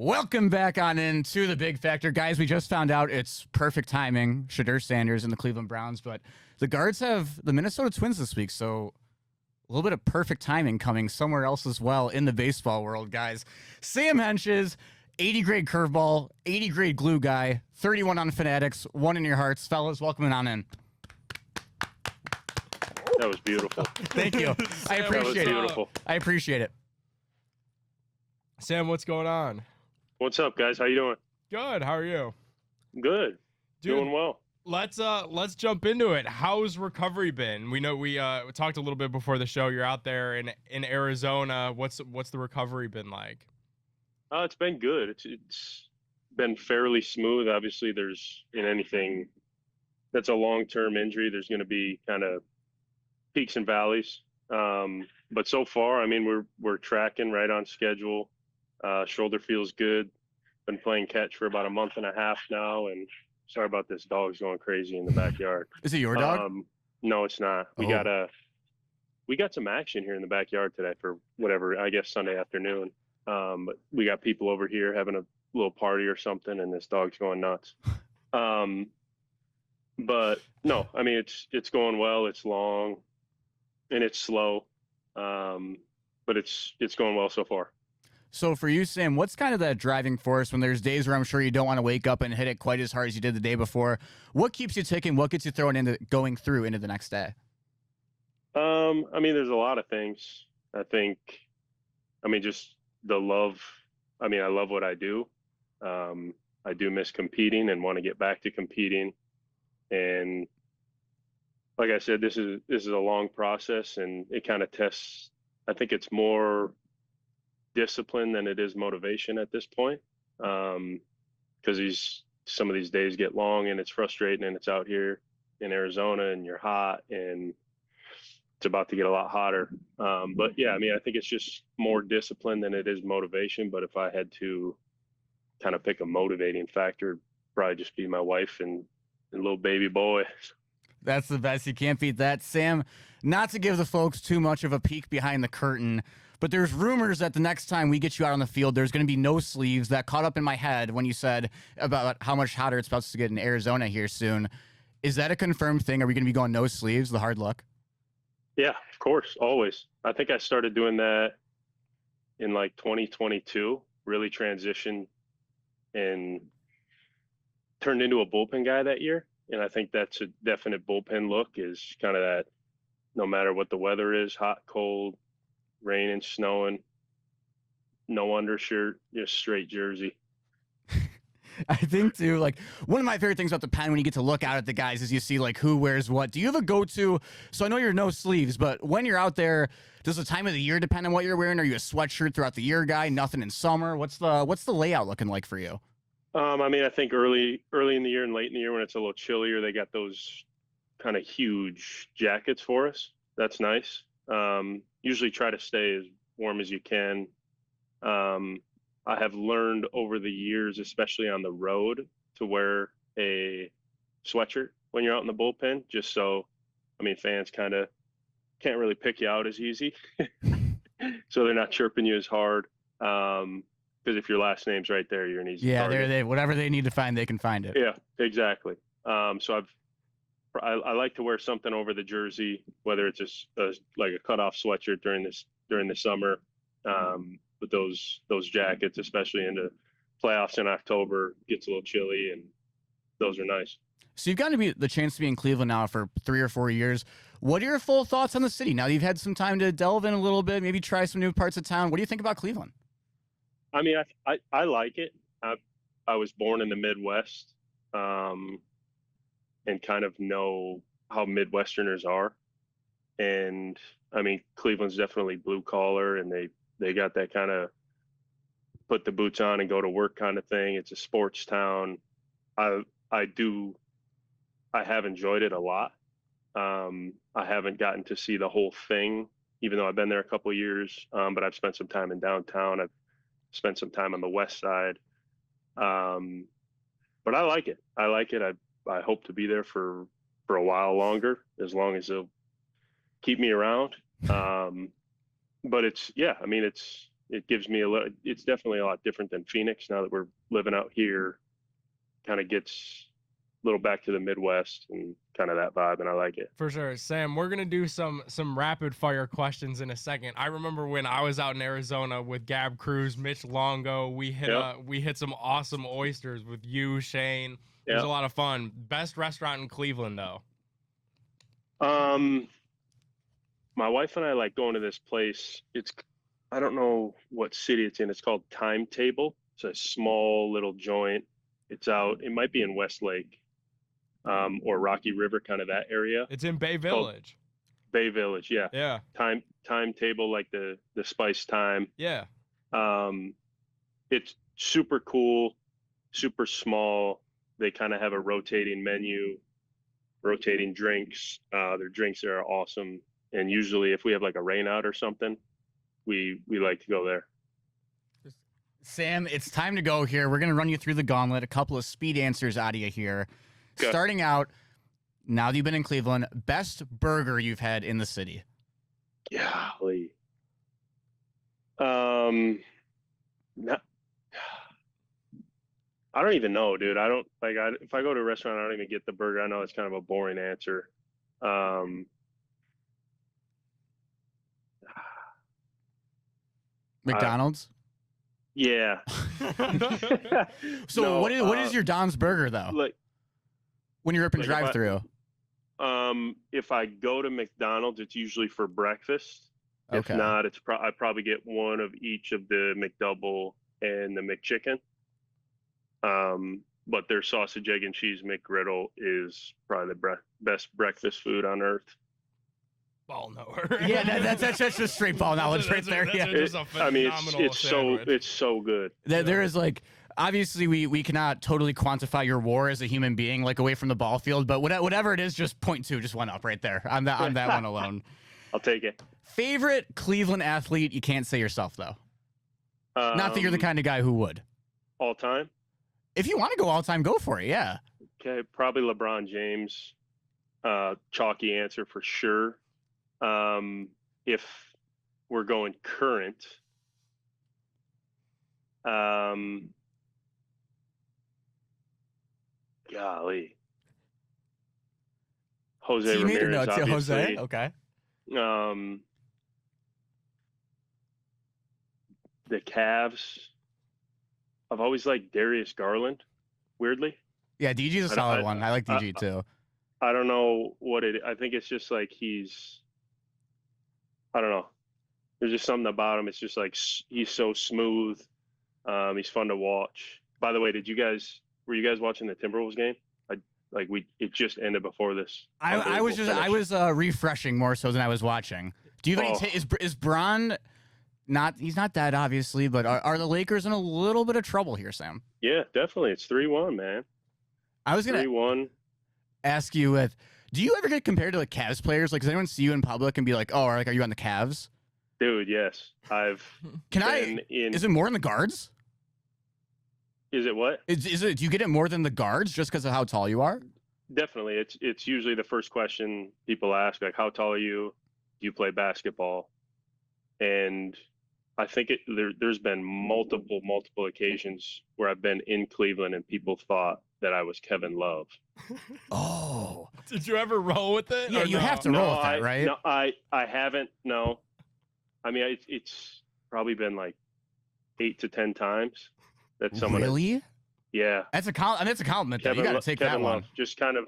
Welcome back on into the Big Factor. Guys, we just found out it's perfect timing. Shedeur Sanders and the Cleveland Browns, but the Guards have the Minnesota Twins this week, so a little bit of perfect timing coming somewhere else as well in the baseball world, guys. Sam Hentges, 80 grade curveball, 80 grade glue guy, 31 on Fanatics, 1 in your hearts. Fellas, welcome on in. That was beautiful. Thank you. I appreciate it. Beautiful. I appreciate it. Sam, what's going on? What's up, guys? How you doing? Good. How are you? Good. Dude, Doing well. Let's jump into it. How's recovery been? We know we talked a little bit before the show. You're out there in Arizona. What's the recovery been like? It's been good. It's been fairly smooth. Obviously, there's in anything that's a long-term injury, there's going to be kind of peaks and valleys. But so far, I mean, we're tracking right on schedule. Shoulder feels good. Been playing catch for about a month and a half now, and sorry about this dog's going crazy in the backyard. Is it your dog? No, it's not. We got some action here in the backyard today for whatever, I guess Sunday afternoon. But we got people over here having a little party or something, and this dog's going nuts. But no, I mean it's going well. It's long and it's slow. But it's going well so far. So for you, Sam, what's kind of that driving force when there's days where I'm sure you don't want to wake up and hit it quite as hard as you did the day before? What keeps you ticking? What gets you going through into the next day? I mean, there's a lot of things. I think, just the love. I mean, I love what I do. I do miss competing and want to get back to competing. And like I said, this is a long process, and it kind of tests. I think it's more discipline than it is motivation at this point, because some of these days get long and it's frustrating, and it's out here in Arizona and you're hot and it's about to get a lot hotter. But yeah, I mean, I think it's just more discipline than it is motivation. But if I had to kind of pick a motivating factor, it'd probably just be my wife and little baby boy. That's the best. You can't beat that. Sam, not to give the folks too much of a peek behind the curtain, but there's rumors that the next time we get you out on the field, there's going to be no sleeves. That caught up in my head when you said about how much hotter it's about to get in Arizona here soon. Is that a confirmed thing? Are we going to be going no sleeves, the hard luck? Yeah, of course, always. I think I started doing that in like 2022, really transitioned and turned into a bullpen guy that year. And I think that's a definite bullpen look, is kind of that no matter what the weather is, hot, cold, raining, snowing, no undershirt, just straight jersey. I think too, like one of my favorite things about the pen when you get to look out at the guys is you see like who wears what. Do you have a go-to? So I know you're no sleeves, but when you're out there, does the time of the year depend on what you're wearing? Are you a sweatshirt throughout the year guy? Nothing in summer? What's the layout looking like for you? I think early in the year and late in the year when it's a little chillier, they got those kind of huge jackets for us. That's nice. Usually try to stay as warm as you can. I have learned over the years, especially on the road, to wear a sweatshirt when you're out in the bullpen, just so, fans kind of can't really pick you out as easy. So they're not chirping you as hard. Because if your last name's right there, you're an easy target. Yeah, whatever they need to find, they can find it. Yeah, exactly. So I like to wear something over the jersey, whether it's like a cutoff sweatshirt during the summer. But those jackets, especially into playoffs in October, gets a little chilly, and those are nice. So you've gotten the chance to be in Cleveland now for 3 or 4 years. What are your full thoughts on the city now that you've had some time to delve in a little bit, maybe try some new parts of town? What do you think about Cleveland? I like it. I was born in the Midwest, and kind of know how Midwesterners are. And Cleveland's definitely blue collar, and they got that kind of put the boots on and go to work kind of thing. It's a sports town. I have enjoyed it a lot. I haven't gotten to see the whole thing, even though I've been there a couple of years. But I've spent some time in downtown. I've spent some time on the west side. But I like it. I hope to be there for a while longer, as long as they'll keep me around. But it's it gives me it's definitely a lot different than Phoenix now that we're living out here. Kind of gets a little back to the Midwest and kind of that vibe, and I like it. For sure. Sam, we're gonna do some rapid fire questions in a second. I remember when I was out in Arizona with Gab Cruz, Mitch Longo, we hit some awesome oysters with you, Shane. It was a lot of fun. Best restaurant in Cleveland though. My wife and I like going to this place. I don't know what city it's in. It's called Timetable. It's a small little joint. It might be in Westlake, or Rocky River, kind of that area. It's in Bay Village. Bay Village, yeah. Yeah. Timetable, like the spice time. Yeah. It's super cool, super small. They kind of have a rotating menu, rotating drinks. Their drinks are awesome. And usually if we have like a rain out or something, we like to go there. Sam, it's time to go here. We're going to run you through the gauntlet, a couple of speed answers out of you here. Good. Starting out, now that you've been in Cleveland, best burger you've had in the city. Golly. I don't even know, dude. If I go to a restaurant, I don't even get the burger. I know it's kind of a boring answer. McDonald's? Yeah. So No, what is your Don's burger though? Like, when you're up in like drive-through? if I go to McDonald's, it's usually for breakfast. Okay. If not, I probably get one of each of the McDouble and the McChicken. But their sausage, egg, and cheese McGriddle is probably the best breakfast food on earth. Ball nowhere. Yeah, that's just straight ball knowledge right there. Yeah. It's so good. There is like, obviously we cannot totally quantify your war as a human being, like away from the ball field, but whatever it is, just 0.2 just went up right there on that one alone. I'll take it. Favorite Cleveland athlete? You can't say yourself though. Not that you're the kind of guy who would. All time? If you want to go all time, go for it. Yeah. Okay, probably LeBron James. Chalky answer for sure. If we're going current, golly, Jose Teammate Ramirez, or no, obviously. Jose? Okay. The Cavs. I've always liked Darius Garland, weirdly. Yeah, DG's a solid one. I like DG too. I don't know I think it's just like I don't know. There's just something about him. It's just like he's so smooth. He's fun to watch. By the way, were you guys watching the Timberwolves game? It just ended before this. I was refreshing more so than I was watching. Do you have any is Bron he's not that obviously, but are the Lakers in a little bit of trouble here, Sam? Yeah, definitely. It's 3-1, man. I was gonna 3-1. Ask you do you ever get compared to like Cavs players? Like, does anyone see you in public and be like, "Oh, are you on the Cavs?" Dude, yes. Is it more in the guards? Is it what? Is it? Do you get it more than the guards just because of how tall you are? Definitely. It's usually the first question people ask, like, how tall are you? Do you play basketball? And I think there's been multiple occasions where I've been in Cleveland and people thought that I was Kevin Love. Oh. Did you ever roll with it? Yeah, you have to roll with that, right? No, I haven't. No. I mean, it's probably been like 8 to 10 times that someone. Really? Yeah. That's a compliment. Though. You got to take Kevin that one. Love, just kind of.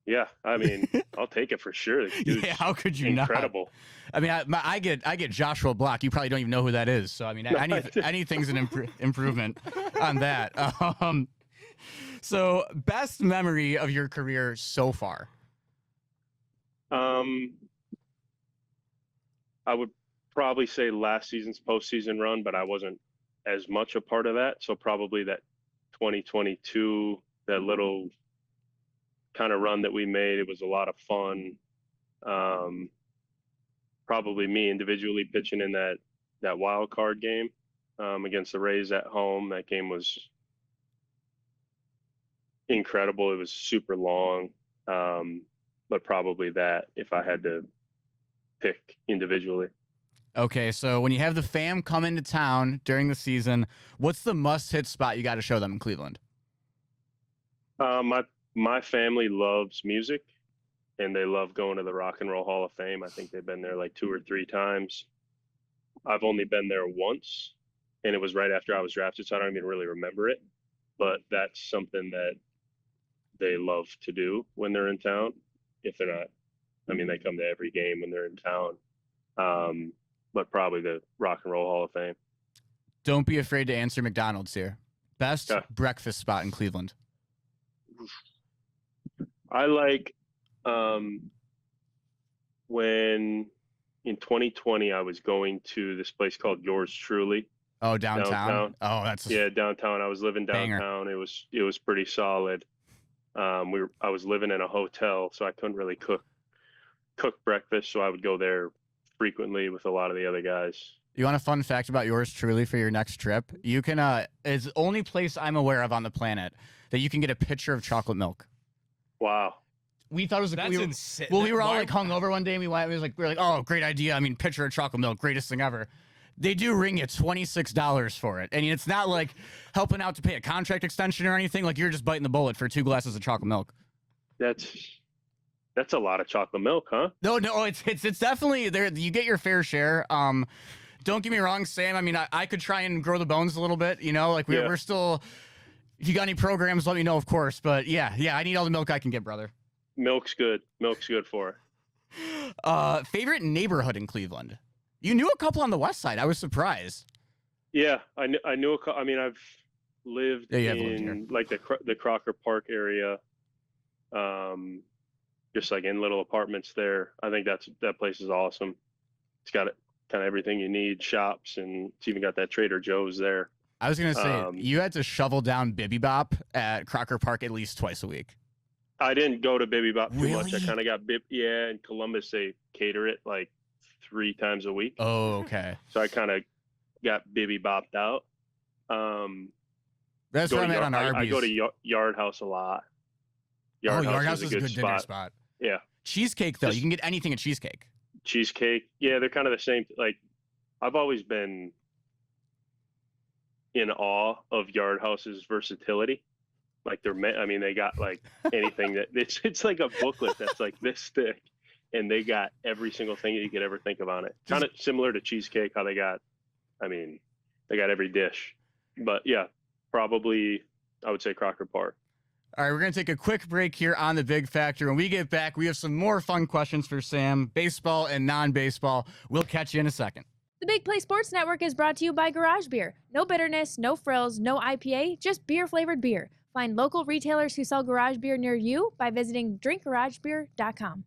Yeah, I mean, I'll take it for sure. Yeah, how could you incredible. not? I mean, I get Joshua Block. You probably don't even know who that is. So I mean, anything's an improvement on that. So best memory of your career so far? I would probably say last season's postseason run, but I wasn't as much a part of that. So probably that 2022, that little kind of run that we made. It was a lot of fun. Probably me individually pitching in that wild card game against the Rays at home. That game was incredible. It was super long, but probably that if I had to pick individually. Okay, so when you have the fam come into town during the season, what's the must-hit spot you got to show them in Cleveland? My family loves music, and they love going to the Rock and Roll Hall of Fame. I think they've been there like 2 or 3 times. I've only been there once, and it was right after I was drafted, so I don't even really remember it. But that's something that they love to do when they're in town. If they're not, I mean, they come to every game when they're in town. But probably the Rock and Roll Hall of Fame. Don't be afraid to answer McDonald's here. Best breakfast spot in Cleveland. I like when in 2020 I was going to this place called Yours Truly. Oh, downtown. Oh, that's downtown. I was living downtown. Banger. It was pretty solid. I was living in a hotel, so I couldn't really cook breakfast, so I would go there frequently with a lot of the other guys. You want a fun fact about Yours Truly for your next trip? You can it's the only place I'm aware of on the planet that you can get a pitcher of chocolate milk. Wow. We thought it was insane. Well, we were all like hungover one day, and we were like, oh, great idea. I mean, pitcher of chocolate milk, greatest thing ever. They do ring you $26 for it. And it's not like helping out to pay a contract extension or anything. Like, you're just biting the bullet for 2 glasses of chocolate milk. That's a lot of chocolate milk, huh? No, it's definitely there. You get your fair share. Don't get me wrong, Sam. I mean, I could try and grow the bones a little bit, you know, like we're still, if you got any programs, let me know, of course. But yeah, I need all the milk I can get, brother. Milk's good. Milk's good for it. Favorite neighborhood in Cleveland? You knew a couple on the west side. I was surprised. Yeah, I knew a couple. I mean, I've lived in like the Crocker Park area, just like in little apartments there. I think that place is awesome. It's got kind of everything you need, shops, and it's even got that Trader Joe's there. I was gonna say you had to shovel down Bibby Bop at Crocker Park at least twice a week. I didn't go to Bibby Bop too much. I kind of got in Columbus they cater it like 3 times a week. Oh, okay. So I kind of got Bibby Bopped out. That's where I'm at on Arby's. I go to Yard House a lot. Yard House is a good dinner spot. Yeah. Cheesecake though, you can get anything at Cheesecake. Cheesecake, yeah, they're kind of the same. Like, I've always been in awe of Yard House's versatility. Like they got like anything that it's like a booklet that's like this thick, and they got every single thing that you could ever think of on it. Kind of similar to Cheesecake, how they got every dish. But yeah, probably I would say Crocker Park. All right, we're going to take a quick break here on The Big Factor. When we get back, we have some more fun questions for Sam, baseball and non-baseball. We'll catch you in a second. The Big Play Sports Network is brought to you by Garage Beer. No bitterness, no frills, no IPA, just beer-flavored beer. Find local retailers who sell garage beer near you by visiting drinkgaragebeer.com.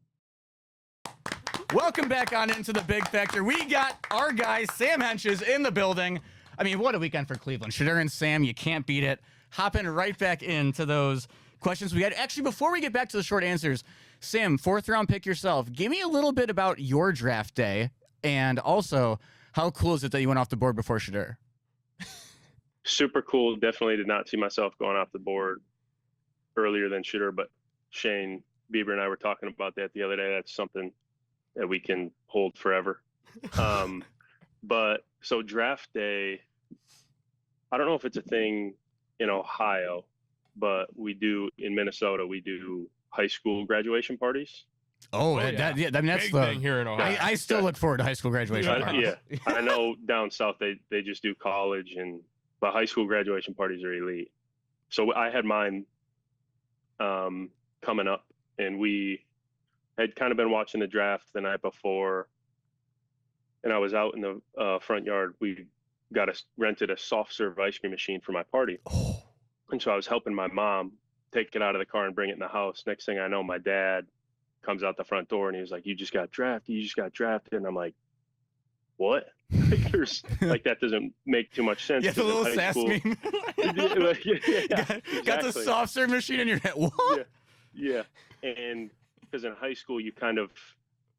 Welcome back on into The Big Factor. We got our guy, Sam Hentges, in the building. I mean, what a weekend for Cleveland. Shadur and Sam, you can't beat it. Hopping right back into those questions we had. Actually, before we get back to the short answers, Sam, 4th round pick yourself. Give me a little bit about your draft day, and also, how cool is it that you went off the board before Shadur? Super cool. Definitely did not see myself going off the board earlier than Shadur, but Shane Bieber and I were talking about that the other day. That's something that we can hold forever. But so draft day, I don't know if it's a thing in Ohio, but we do in Minnesota, we do high school graduation parties. Oh, yeah. That's the thing here in Ohio. I still look forward to high school graduation parties. Yeah, I know down south they just do college, but high school graduation parties are elite. So I had mine coming up, and we had kind of been watching the draft the night before, and I was out in the front yard. We rented a soft serve ice cream machine for my party. Oh. And so I was helping my mom take it out of the car and bring it in the house. Next thing I know, my dad comes out the front door and he was like, you just got drafted. And I'm like, what? Like, that doesn't make too much sense. Yeah, the little sass meme. Got the soft serve machine in your head. What? Yeah. And because in high school, you kind of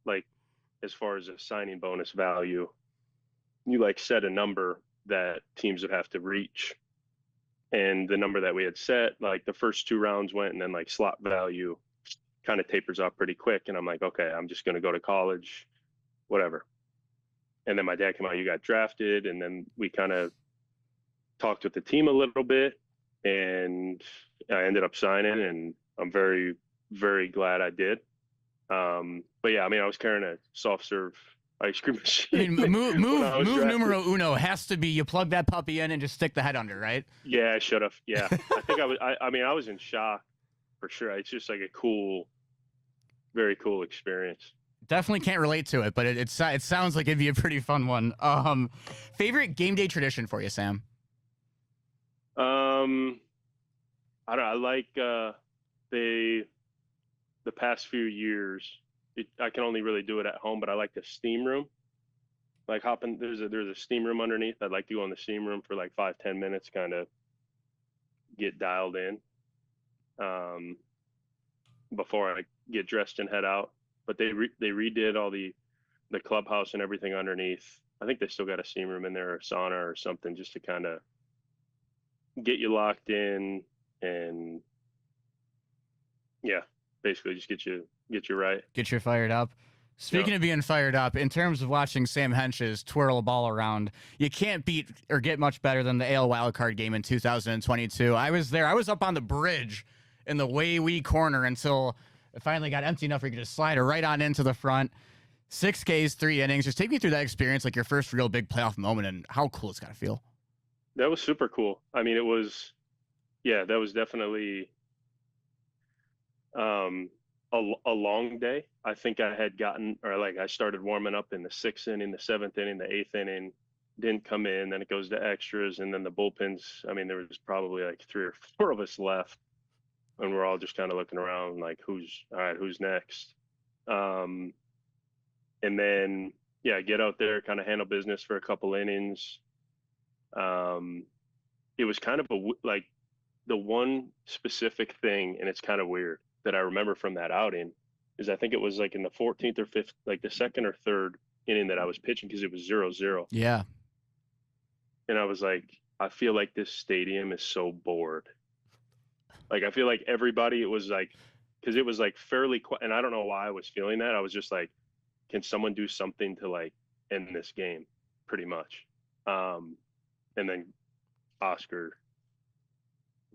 like, as far as a signing bonus value, you like set a number that teams would have to reach. And the number that we had set, like the first 2 rounds went, and then like slot value kind of tapers off pretty quick. And I'm like, okay, I'm just going to go to college, whatever. And then my dad came out, you got drafted. And then we kind of talked with the team a little bit, and I ended up signing, and I'm very, very glad I did. But yeah, I mean, I was carrying a soft serve ice cream I machine. mean, move drafted. numero uno has to be you plug that puppy in and just stick the head under, right? Yeah, I should have. Yeah, I think I was. I mean, I was in shock for sure. It's just like a cool, very cool experience. Definitely can't relate to it, but it sounds like it'd be a pretty fun one. Favorite game day tradition for you, Sam? I don't know. I like the past few years. I can only really do it at home, but I like the steam room. Like hopping, there's a steam room underneath. I'd like to go in the steam room for like 5-10 minutes, kind of get dialed in, before I get dressed and head out. But they redid all the clubhouse and everything underneath. I think they still got a steam room in there, or sauna or something, just to kind of get you locked in, and yeah, basically just get you right. Get you fired up. Speaking of being fired up, in terms of watching Sam Hentges twirl a ball around, you can't beat or get much better than the AL wildcard game in 2022. I was there. I was up on the bridge in the way wee corner until it finally got empty enough where you could just slide it right on into the front. 6 Ks, 3 innings. Just take me through that experience, like your first real big playoff moment, and how cool it's got to feel. That was super cool. I mean, it was, yeah, that was definitely a long day. I think I had gotten, or like I started warming up in the 6th inning, the 7th inning, the 8th inning, didn't come in. Then it goes to extras, and then the bullpens. I mean, there was probably like 3 or 4 of us left, and we're all just kind of looking around like, who's next? And then, yeah, get out there, kind of handle business for a couple innings. It was kind of like the one specific thing, and it's kind of weird, that I remember from that outing is I think it was like in the 14th or 5th, like the 2nd or 3rd inning that I was pitching, because it was 0-0. Yeah. And I was like, I feel like this stadium is so bored. Like, I feel like everybody, it was like, because it was like fairly quiet, and I don't know why I was feeling that. I was just like, can someone do something to like end this game, pretty much. And then Oscar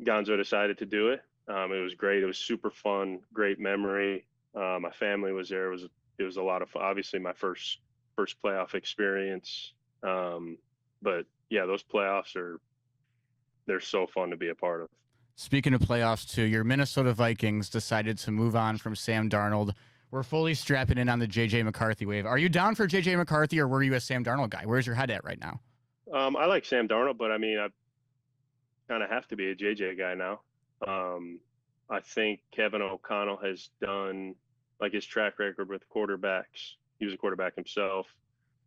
Gonzo decided to do it. It was great. It was super fun, great memory. My family was there. It was a lot of fun. Obviously my first playoff experience. But yeah, those playoffs they're so fun to be a part of. Speaking of playoffs too, your Minnesota Vikings decided to move on from Sam Darnold. We're fully strapping in on the JJ McCarthy wave. Are you down for JJ McCarthy, or were you a Sam Darnold guy? Where's your head at right now? I like Sam Darnold, but I mean, I kind of have to be a JJ guy now. I think Kevin O'Connell has done, like, his track record with quarterbacks. He was a quarterback himself.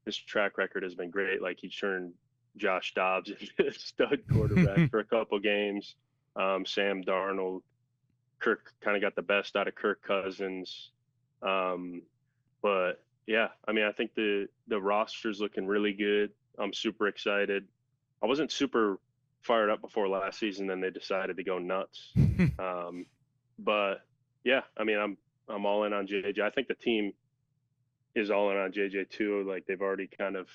His track record has been great. Like, he turned Josh Dobbs into a stud quarterback for a couple games. Sam Darnold, Kirk kind of got the best out of Kirk Cousins. But yeah, I mean, I think the roster's looking really good. I'm super excited. I wasn't super fired up before last season, then they decided to go nuts. But yeah, I mean, I'm all in on JJ. I think the team is all in on JJ too. Like, they've already kind of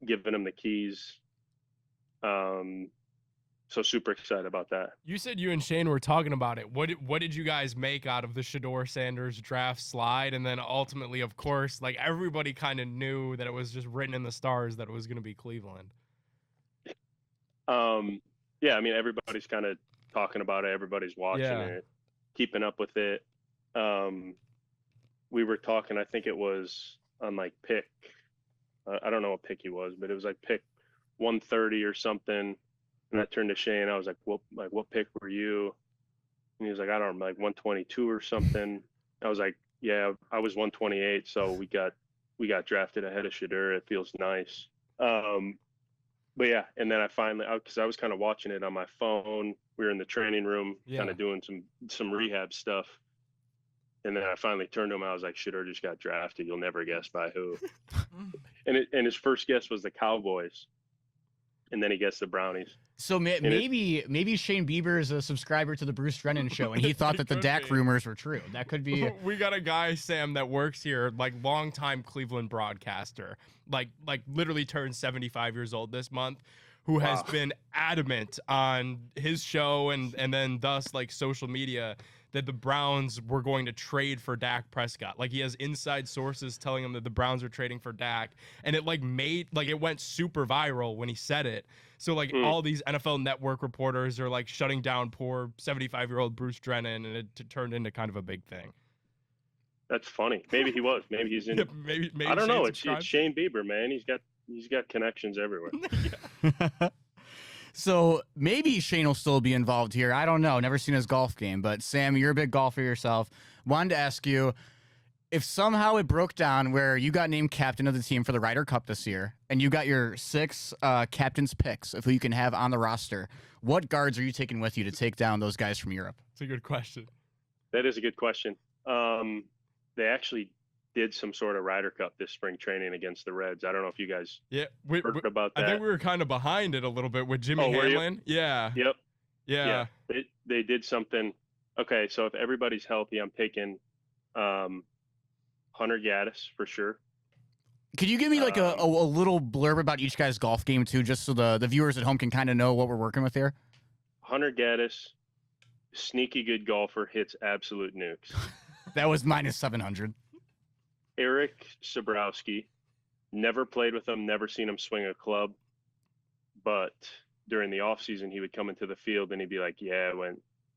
given him the keys. So super excited about that. You said you and Shane were talking about it. What did you guys make out of the Shedeur Sanders draft slide? And then ultimately, of course, like, everybody kind of knew that it was just written in the stars that it was going to be Cleveland. Yeah, I mean, everybody's kind of talking about it. Everybody's watching it, keeping up with it. We were talking, I think it was on like pick, I don't know what pick he was, but it was like pick 130 or something. And I turned to Shane. I was like, what pick were you? And he was like, I don't know, like 122 or something. I was like, yeah, I was 128. So we got drafted ahead of Shedeur. It feels nice. But yeah, and then I finally, because I was kind of watching it on my phone. We were in the training room, kind of doing some rehab stuff. And then I finally turned to him. I was like, Shedeur just got drafted. You'll never guess by who. And his first guess was the Cowboys. and then he gets the brownies. So maybe Shane Bieber is a subscriber to the Bruce Drennan show, and he thought that the Dak rumors were true. That could be. We got a guy, Sam, that works here, like longtime Cleveland broadcaster, like literally turned 75 years old this month, who has been adamant on his show and then thus like social media that the Browns were going to trade for Dak Prescott. Like he has inside sources telling him that the Browns are trading for Dak, and it it went super viral when he said it. So like all these NFL Network reporters are like shutting down poor 75-year-old Bruce Drennan, and it turned into kind of a big thing. That's funny. Maybe he was. Maybe he's in. Yeah, maybe I don't know. It's subscribes. Shane Bieber, man. He's got connections everywhere. So maybe Shane will still be involved here. I don't know. Never seen his golf game, but Sam, you're a big golfer yourself. Wanted to ask you, if somehow it broke down where you got named captain of the team for the Ryder Cup this year, and you got your 6 captain's picks of who you can have on the roster, what guards are you taking with you to take down those guys from Europe? It's a good question. That is a good question. They actually did some sort of Ryder Cup this spring training against the Reds. I don't know if you guys heard about that. I think we were kind of behind it a little bit with Jimmy Hamlin. Yeah. Yep. Yeah. They did something. Okay, so if everybody's healthy, I'm taking Hunter Gaddis for sure. Could you give me like a little blurb about each guy's golf game too, just so the viewers at home can kind of know what we're working with here? Hunter Gaddis, sneaky good golfer, hits absolute nukes. That was minus 700. Eric Sabrowski, never played with him, never seen him swing a club, but during the off season he would come into the field and he'd be like, "Yeah,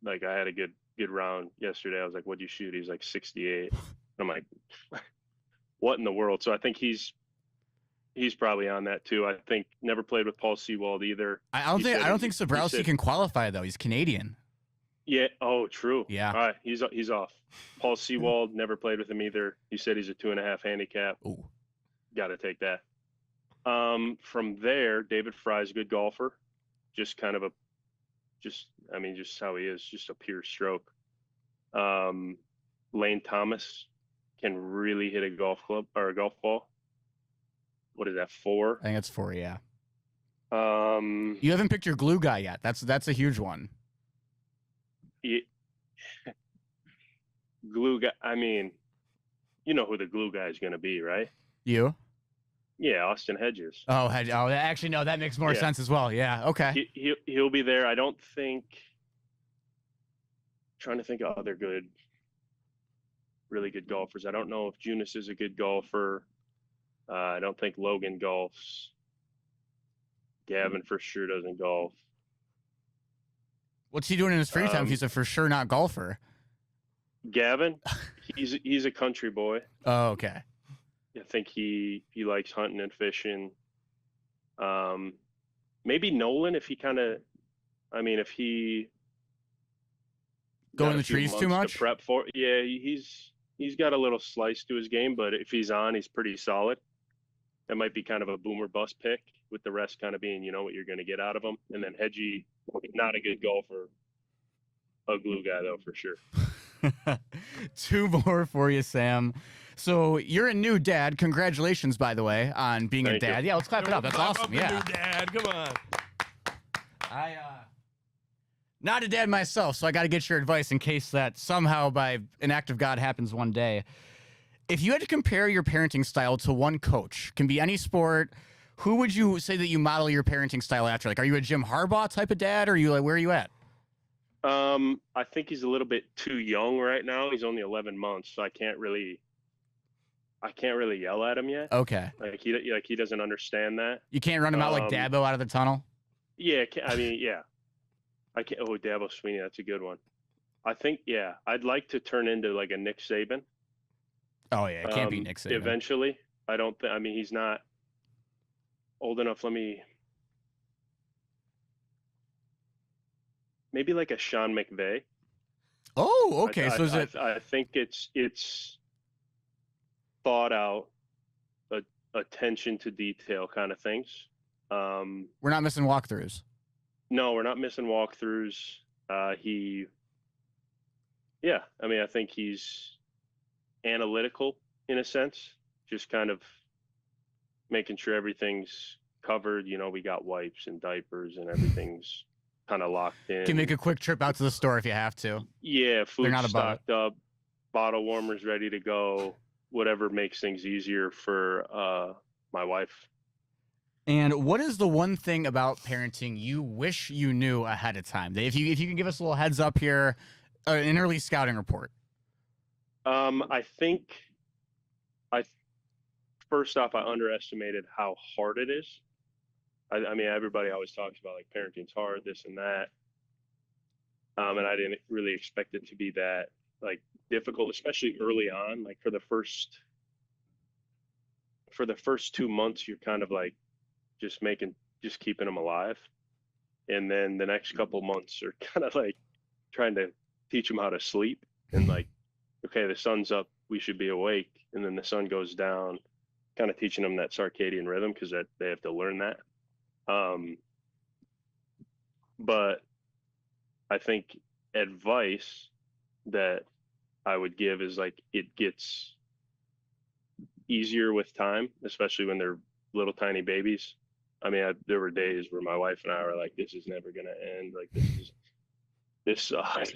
I had a good round yesterday." I was like, "What'd you shoot?" He's like 68. I'm like, what in the world? So I think he's probably on that too. I think never played with Paul Sewald either. I don't think Sabrowski can qualify though. He's Canadian. Yeah. Oh, true. Yeah. All right. He's off. Paul Sewald, never played with him either. He said he's a 2.5 handicap. Ooh. Got to take that. From there, David Fry's a good golfer. Just kind of just how he is, just a pure stroke. Lane Thomas can really hit a golf club or a golf ball. What is that, 4? I think it's 4, yeah. You haven't picked your glue guy yet. That's a huge one. Glue guy. I mean, you know who the glue guy is going to be, right? You? Yeah, Austin Hedges. Oh, actually, no, that makes more sense as well. Yeah, okay. He'll be there. I don't think. Trying to think of other really good golfers. I don't know if Junis is a good golfer. I don't think Logan golfs. Gavin for sure doesn't golf. What's he doing in his free time if he's a for sure not golfer? Gavin, he's a country boy. Oh, okay. I think he likes hunting and fishing. Maybe Nolan if he go in the trees too much. To prep for he's got a little slice to his game, but if he's on, he's pretty solid. That might be kind of a boomer bust pick, with the rest kind of being what you're going to get out of him. And then Hedgie, not a good golfer, a glue guy though for sure. 2 more for you, Sam. So you're a new dad. Congratulations, by the way, on being a dad. You. Yeah, let's clap it up. That's awesome. Yeah. New dad, come on. Not a dad myself, so I got to get your advice in case that somehow by an act of God happens one day. If you had to compare your parenting style to one coach, can be any sport, who would you say that you model your parenting style after? Like, are you a Jim Harbaugh type of dad, or are you like, where are you at? I think he's a little bit too young right now. He's only 11 months, so I can't really yell at him yet. Okay. He doesn't understand that. You can't run him out like Dabo out of the tunnel? Yeah, yeah. I can't. Oh, Dabo Sweeney, that's a good one. I think, I'd like to turn into like a Nick Saban. Oh yeah, it can't be Nick Saban. Eventually, he's not old enough. Maybe like a Sean McVay. Oh, okay. I think it's thought out, attention to detail kind of things. We're not missing walkthroughs. No, we're not missing walkthroughs. I think he's analytical in a sense, just kind of making sure everything's covered. You know, we got wipes and diapers and everything's kind of locked in. Can make a quick trip out to the store if you have to. Yeah, food not above stocked up, bottle warmers ready to go, whatever makes things easier for my wife. And what is the one thing about parenting you wish you knew ahead of time? If you can give us a little heads up here, an early scouting report. I think first off, I underestimated how hard it is. I mean, everybody always talks about like parenting's hard, this and that. And I didn't really expect it to be that like difficult, especially early on. Like for the first 2 months, you're kind of like just keeping them alive. And then the next couple months are kind of like trying to teach them how to sleep and like, okay, the sun's up, we should be awake. And then the sun goes down, kind of teaching them that circadian rhythm because they have to learn that. But I think advice that I would give is like, it gets easier with time, especially when they're little tiny babies. I mean, there were days where my wife and I were like, this is never going to end. Like this sucks.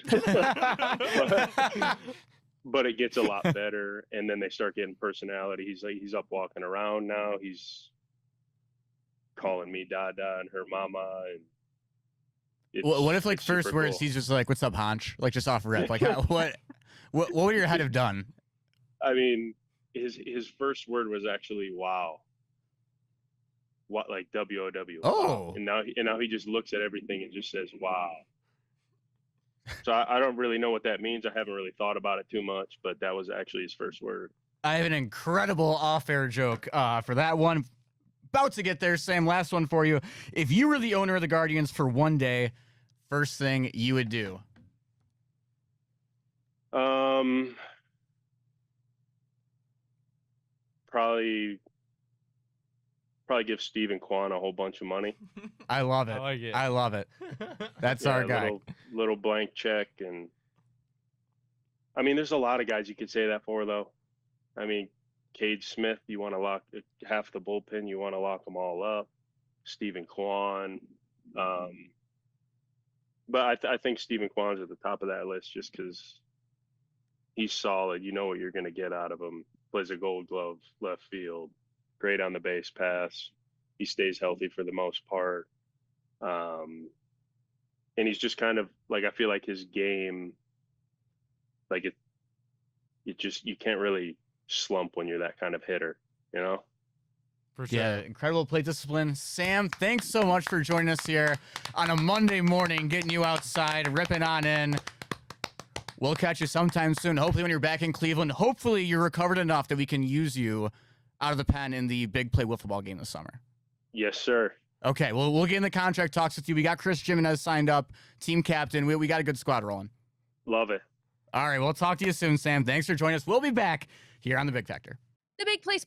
But it gets a lot better. And then they start getting personality. He's up walking around now. He's calling me Dada and her mama. And what if like first words, he's just like, what's up, Honch? Like just off rip. Like what would your head have done? I mean, his first word was actually, wow. What, like WOW. Oh. Wow. And now he just looks at everything and just says, wow. So I don't really know what that means. I haven't really thought about it too much, but that was actually his first word. I have an incredible off-air joke for that one. About to get there, Sam. Last one for you. If you were the owner of the Guardians for one day, first thing you would do? Probably give Steve and Quan a whole bunch of money. I love it. I like it. I love it. That's our guy. Little blank check. And I mean, there's a lot of guys you could say that for, though. I mean, Cade Smith, you want to lock half the bullpen, you want to lock them all up. Stephen Kwan. But I think Stephen Kwan's at the top of that list just because he's solid. You know what you're going to get out of him. Plays a Gold Glove left field. Great on the base pass. He stays healthy for the most part. And he's just kind of like, I feel like his game, like it just, you can't really slump when you're that kind of hitter, you know? For sure. Yeah, incredible plate discipline. Sam, thanks so much for joining us here on a Monday morning, getting you outside, ripping on in. We'll catch you sometime soon. Hopefully when you're back in Cleveland, hopefully you're recovered enough that we can use you out of the pen in the big play wiffle ball game this summer. Yes, sir. Okay, well, we'll get in the contract talks with you. We got Chris Jimenez signed up, team captain. We got a good squad rolling. Love it. All right, we'll talk to you soon, Sam. Thanks for joining us. We'll be back here on The Big Factor. The Big Play